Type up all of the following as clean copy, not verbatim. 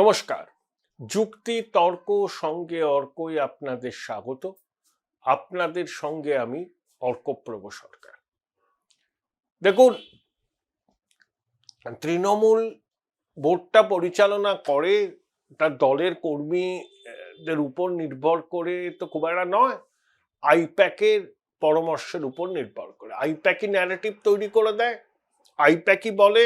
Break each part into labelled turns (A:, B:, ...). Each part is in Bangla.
A: নমস্কার। যুক্তি তর্ক সঙ্গে অর্কই আপনাদের স্বাগত। আপনাদের সঙ্গে আমি অর্কপ্রভ সরকার। দেখুন, তৃণমূল বোর্ডটা পরিচালনা করে তার দলের কর্মীদের উপর নির্ভর করে তো খুব একটা নয়, আইপ্যাকের পরামর্শের উপর নির্ভর করে। আইপ্যাকই ন্যারেটিভ তৈরি করে দেয়। আইপ্যাকই বলে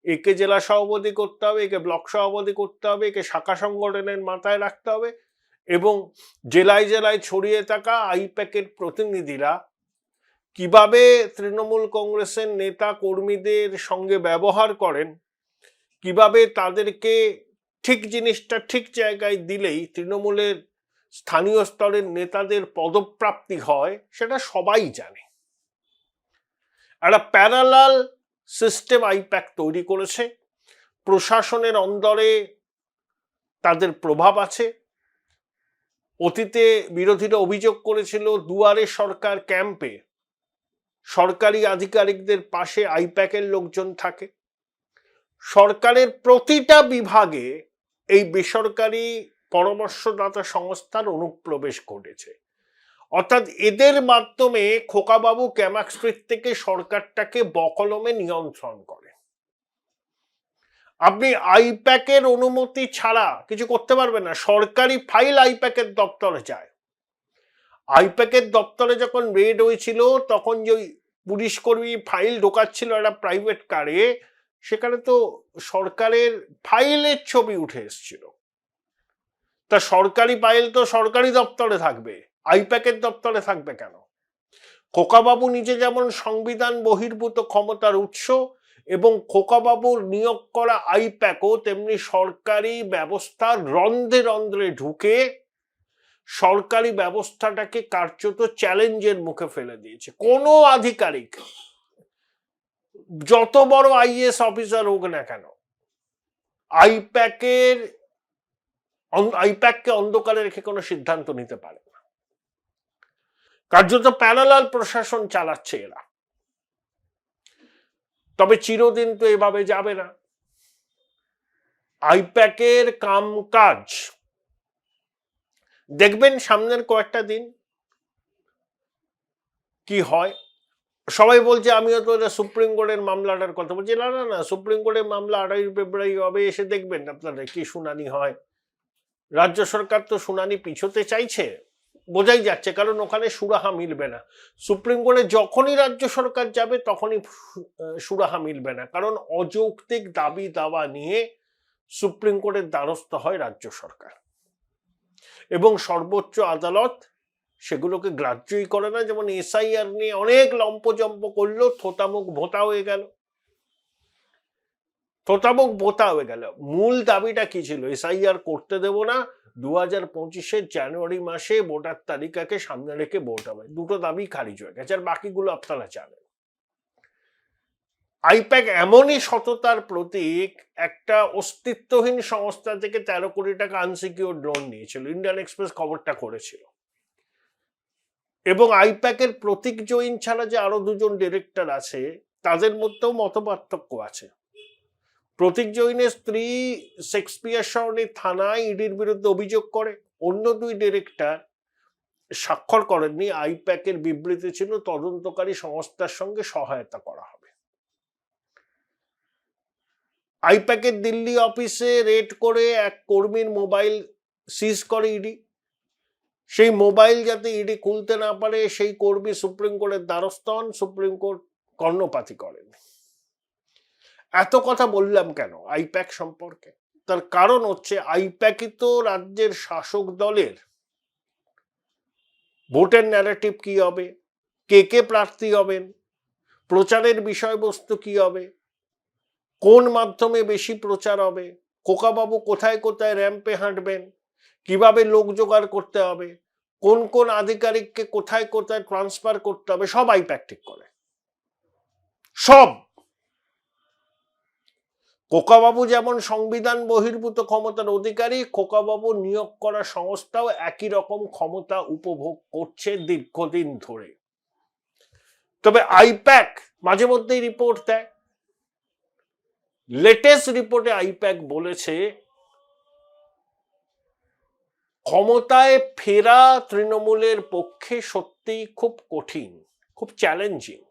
A: একে জেলা সভাপতি করতে হবে, একে ব্লক সভাপতি করতে হবে, একে শাখা সংগঠনের মাথায় রাখতে হবে, এবং জেলায় জেলায় ছড়িয়ে থাকা আইপ্যাকের প্রতিনিধিরা কিভাবে তৃণমূল কংগ্রেসের নেতা কর্মীদের সঙ্গে ব্যবহার করেন, কিভাবে তাদেরকে ঠিক জিনিসটা ঠিক জায়গায় দিলেই তৃণমূলের স্থানীয় স্তরের নেতাদের পদপ্রাপ্তি হয়, সেটা সবাই জানে। একটা প্যারালাল সিস্টেম আইপ্যাক তৈরি করেছে। প্রশাসনের অন্দরে তাদের প্রভাব আছে। অতীতে বিরোধীরা অভিযোগ করেছিল দুয়ারে সরকার ক্যাম্পে সরকারি আধিকারিকদের পাশে আইপ্যাকের লোকজন থাকে। সরকারের প্রতিটা বিভাগে এই বেসরকারি পরামর্শদাতা সংস্থার অনুপ্রবেশ ঘটেছে। অর্থাৎ এদের মাধ্যমে খোকাবাবু ক্যামাক স্ট্রিট থেকে সরকারটাকে বকলমে নিয়ন্ত্রণ করে। আপনি আইপ্যাকের অনুমতি ছাড়া কিছু করতে পারবেন না। সরকারি ফাইল আইপ্যাকের দপ্তরে যায়। আইপ্যাকের দপ্তরে যখন রেড হয়েছিল, তখন যে পুলিশ কর্মী ফাইল ঢোকাচ্ছিল একটা প্রাইভেট কারে, সেখানে তো সরকারের ফাইলের ছবি উঠে এসেছিল। তা সরকারি ফাইল তো সরকারি দপ্তরে থাকবে, আইপ্যাকের দপ্তরে থাকবে কেন? খোকাবাবু নিজে যেমন সংবিধান বহির্ভূত ক্ষমতার উৎস, এবং খোকাবাবুর নিয়োগ করা আইপ্যাকও তেমনি সরকারি ব্যবস্থার রন্ধ্রে রন্ধ্রে ঢুকে সরকারি ব্যবস্থাটাকে কার্যত চ্যালেঞ্জের মুখে ফেলে দিয়েছে। কোনো আধিকারিক, যত বড় আইএস অফিসার হোক না কেন, আইপ্যাককে অন্ধকারে রেখে কোনো সিদ্ধান্ত নিতে পারে না। কার্যত প্যারালাল প্রশাসন চালাচ্ছে এরা। তবে চিরদিন তো এভাবে যাবে না। আইপ্যাকের কামকাজ দেখবেন সামনের কয়েকটা দিন কি হয়। সবাই বলছে, আমিও তো সুপ্রিম কোর্টের মামলাটার কথা বলছি। না না না, সুপ্রিম কোর্টের মামলা 28 ফেব্রুয়ারি হবে, এসে দেখবেন আপনারা কি শুনানি হয়। রাজ্য সরকার তো শুনানি পিছোতে চাইছে, বোঝাই যাচ্ছে, কারণ ওখানে সুরাহা মিলবে না। সুপ্রিম কোর্টে যখনই রাজ্য সরকার যাবে তখনই সুরাহা মিলবে না, কারণ অযৌক্তিক দাবি দাওয়া নিয়ে সুপ্রিম কোর্টের দ্বারস্থ হয় রাজ্য সরকার, এবং সর্বোচ্চ আদালত সেগুলোকে গ্রাহ্যই করে না। যেমন এসআইআর নিয়ে অনেক লম্পজম্প করলো, থোতামুখ ভোতা হয়ে গেল। থোতামুখ ভোতা হয়ে গেল। মূল দাবিটা কি ছিল? এসআইআর করতে দেব না, 2025 জানুয়ারি মাসে ভোটার তালিকাকে সামনে রেখে ভোট হবে। দুটো দাবি খারিজ হয়ে গেছে, আর বাকিগুলো আপনারা জানেন। আইপ্যাক এমনই সততার প্রতীক, একটা অস্তিত্বহীন সংস্থা থেকে 13 কোটি টাকা আনসিকিউরড লোন নিয়েছিল। ইন্ডিয়ান এক্সপ্রেস খবরটা করেছিল। এবং আইপ্যাকের প্রতীক জৈন ছাড়া যে আরো দুজন ডিরেক্টর আছে, তাদের মধ্যেও মতপার্থক্য আছে। প্রতীক জৈনের স্ত্রী শেক্সপিয়ার সরণি থানায় ইডির বিরুদ্ধে অভিযোগ করে। অন্য দুই ডিরেক্টর স্বাক্ষর করেননি। আইপ্যাকের বিবৃতি ছিল তদন্তকারী সংস্থার সঙ্গে সহায়তা করা হবে। আইপ্যাকের দিল্লি অফিসে রেড করে এক কর্মীর মোবাইল সিজ করে ইডি। সেই মোবাইল যাতে ইডি খুলতে না পারে, সেই কর্মী সুপ্রিম কোর্টের দ্বারস্থ হন। সুপ্রিম কোর্ট কর্ণপাতই করেন। এত কথা বললাম কেন আইপ্যাক সম্পর্কে? তার কারণ হচ্ছে, আইপ্যাকই তো রাজ্যের শাসক দলের ভোটের ন্যারেটিভ কি হবে, কে কে প্রার্থী হবেন, প্রচারের বিষয়বস্তু কি হবে, কোন মাধ্যমে বেশি প্রচার হবে, খোকাবাবু কোথায় কোথায় র্যাম্পে হাঁটবেন, কিভাবে লোক জোগাড় করতে হবে, কোন কোন আধিকারিককে কোথায় কোথায় ট্রান্সফার করতে হবে, সব আইপ্যাক ঠিক করে। সব। খোকাবাবু যেমন সংবিধান বহির্ভূত ক্ষমতার অধিকারী, খোকাবাবু নিয়োগ করা সংস্থাও একই রকম ক্ষমতা উপভোগ করছে দীর্ঘদিন ধরে। তবে আইপ্যাক মাঝে মধ্যেই রিপোর্ট দেয়। লেটেস্ট রিপোর্টে আইপ্যাক বলেছে ক্ষমতায় ফেরা তৃণমূলের পক্ষে সত্যিই খুব কঠিন, খুব চ্যালেঞ্জিং।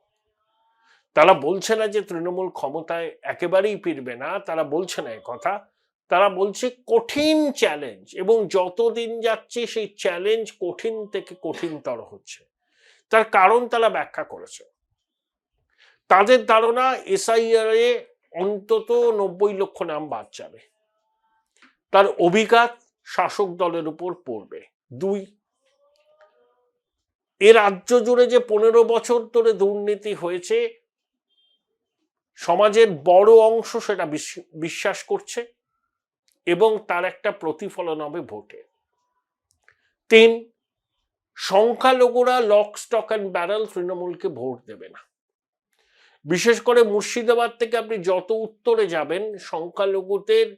A: তারা বলছে না যে তৃণমূল ক্ষমতায় একেবারেই ফিরবে না, তারা বলছে না কথা, তারা বলছে কঠিন চ্যালেঞ্জ, এবং যতদিন যাচ্ছে সেই চ্যালেঞ্জ কঠিন থেকে কঠিনতর হচ্ছে। তার কারণ তারা ব্যাখ্যা করেছে। তাদের ধারণা এসআইআর এ অন্তত 90 লক্ষ নাম বাদ যাবে, তার অভিঘাত শাসক দলের উপর পড়বে। 2, এ রাজ্য জুড়ে যে 15 বছর ধরে দুর্নীতি হয়েছে, সমাজের বড় অংশ সেটা বিশ্বাস করছে, এবং তার একটা প্রতিফলন হবে ভোটে। 3, সংখ্যালঘুরা লক স্টক অ্যান্ড ব্যারেল তৃণমূলকে ভোট দেবে না। বিশেষ করে মুর্শিদাবাদ থেকে আপনি যত উত্তরে যাবেন, সংখ্যালঘুদের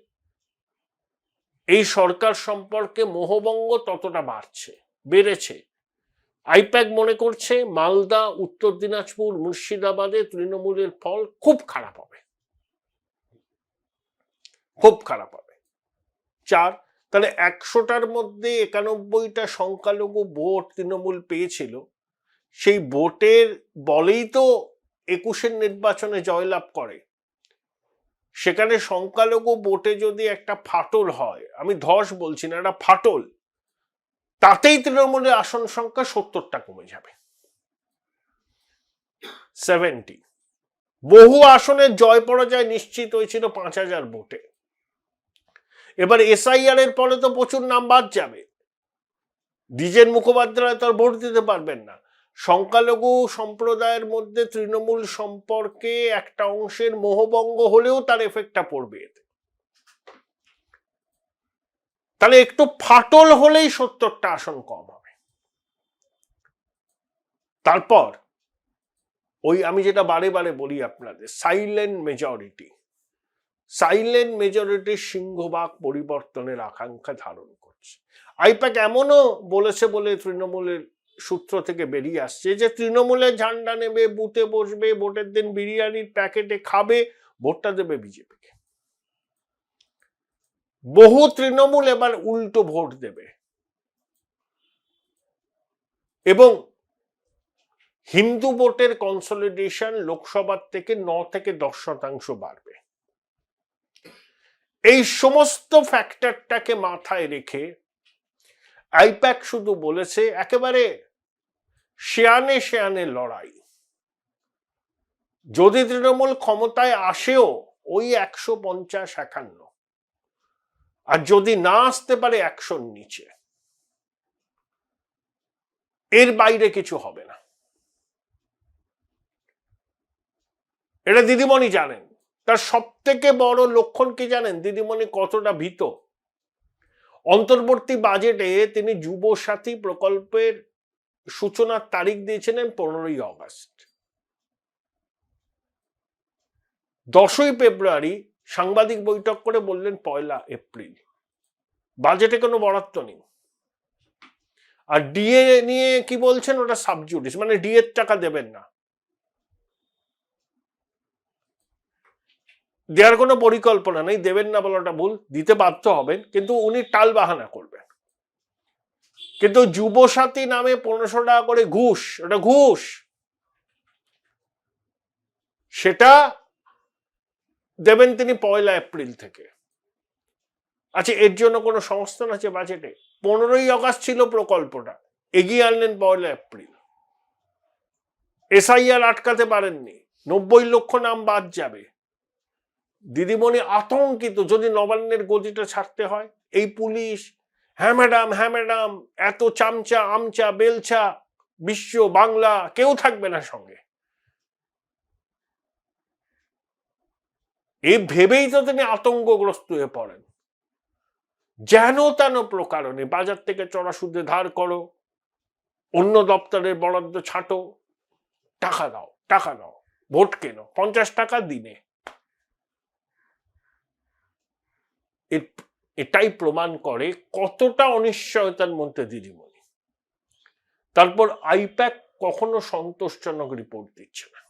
A: এই সরকার সম্পর্কে মোহভঙ্গ ততটা বেড়েছে। আইপ্যাক মনে করছে মালদা, উত্তর দিনাজপুর, মুর্শিদাবাদে তৃণমূলের ফল খুব খারাপ হবে, খুব খারাপ হবে। 4, তাহলে 100টার মধ্যে 91টা সংখ্যালঘু ভোট তৃণমূল পেয়েছিল, সেই ভোটের বলেই তো 21-এর নির্বাচনে জয়লাভ করে। সেখানে সংখ্যালঘু ভোটে যদি একটা ফাটল হয়, আমি ধস বলছি না, একটা ফাটল, তাতেই তৃণমূলের আসন সংখ্যা 70টা কমে যাবে। 70, বহু আসনের জয় পরাজয় নিশ্চিত হয়েছিল 5000 ভোটে। এবার এসআইআর এর পরে তো প্রচুর নাম বাদ যাবে, দ্বিজেন মুখোপাধ্যায় তো আর ভোট দিতে পারবেন না। সংখ্যালঘু সম্প্রদায়ের মধ্যে তৃণমূল সম্পর্কে একটা অংশের মোহভঙ্গ হলেও তার এফেক্টটা পড়বে এতে। তাহলে একটু ফাটল হলেই 70টা আসন কম হবে। তারপর ওই আমি যেটা বারে বারে বলি আপনাদের, সাইলেন্ট মেজরিটির সিংহভাগ পরিবর্তনের আকাঙ্ক্ষা ধারণ করছে। আইপ্যাক এমনও বলেছে বলে তৃণমূলের সূত্র থেকে বেরিয়ে আসছে যে তৃণমূলের ঝান্ডা নেবে, বুথে বসবে, ভোটের দিন বিরিয়ানির প্যাকেটে খাবে, ভোটটা দেবে বিজেপিকে। বহু তৃণমূল এবার উল্টো ভোট দেবে, এবং হিন্দু ভোটের কনসলিডেশন লোকসভার থেকে 9 থেকে 10% বাড়বে। এই সমস্ত ফ্যাক্টরটাকে মাথায় রেখে আইপ্যাক শুধু বলেছে একেবারে শেয়ানে লড়াই। যদি তৃণমূল ক্ষমতায় আসেও ওই 150-51, আর যদি না আসতে পারে 100-র নিচে, এর বাইরে কিছু হবে না। এটা দিদিমণি জানেন। তার সব থেকে বড় লক্ষণ কি জানেন? দিদিমণি কতটা ভীত। অন্তর্বর্তী বাজেটে তিনি যুবসাথী প্রকল্পের সূচনার তারিখ দিয়েছিলেন 15ই অগস্ট। 10ই ফেব্রুয়ারি সাংবাদিক বৈঠক করে বললেন 1 এপ্রিল। বাজেটে কোনো বরাদ্দ নেই। আর ডিএ নিয়ে কি বলছেন? ওটা সাবজুডিস, মানে ডিএ টাকা দেবেন না, দেওয়ার কোনো পরিকল্পনা নেই। দেবেন না বলাটা ভুল, দিতে বাধ্য হবেন, কিন্তু উনি টাল বাহানা করবেন। কিন্তু যুবসাথী নামে 1500 টাকা করে ঘুষ, ওটা ঘুষ, সেটা দেবেন তিনি 1 এপ্রিল থেকে। আচ্ছা, এর জন্য কোনো সংস্থান আছে বাজেটে? 15ই অগস্ট ছিল প্রকল্পটা, এগিয়ে আনলেন 1 এপ্রিল। এসআইআর আটকাতে পারেননি, 90 লক্ষ নাম বাদ যাবে। দিদিমণি আতঙ্কিত, যদি নবান্নের গদিটা ছাড়তে হয়। এই পুলিশ, হ্যাঁ ম্যাডাম, এত চামচা আমচা বেলচা বিশ্ব বাংলা কেউ থাকবে না সঙ্গে, এই ভেবেই তো তিনি আতঙ্কগ্রস্ত হয়ে পড়েন। যেন তেন প্রকারণে বাজার থেকে চড়া সুদে ধার করো, অন্য দপ্তরের বরাদ্দ ছাটো, টাকা দাও, ভোট কেন, 50 টাকা দিনে। এটাই প্রমাণ করে কতটা অনিশ্চয়তার মধ্যে দিদিমণি। তারপর আইপ্যাক কখনো সন্তোষজনক রিপোর্ট দিচ্ছে না।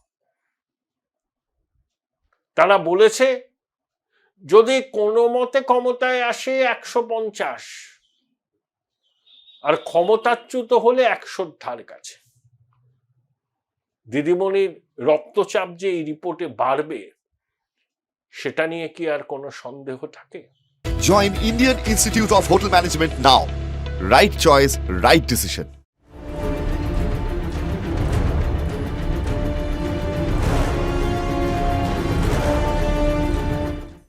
A: তারা বলেছে যদি কোনো মতে ক্ষমতায় আসে 150, আর ক্ষমতাচ্যুত হলে 100 ধার কাছে। দিদিমণির রক্তচাপ যে এই রিপোর্টে বাড়বে সেটা নিয়ে কি আর কোনো সন্দেহ থাকে?
B: Join Indian Institute of Hotel Management now. Right choice, right decision.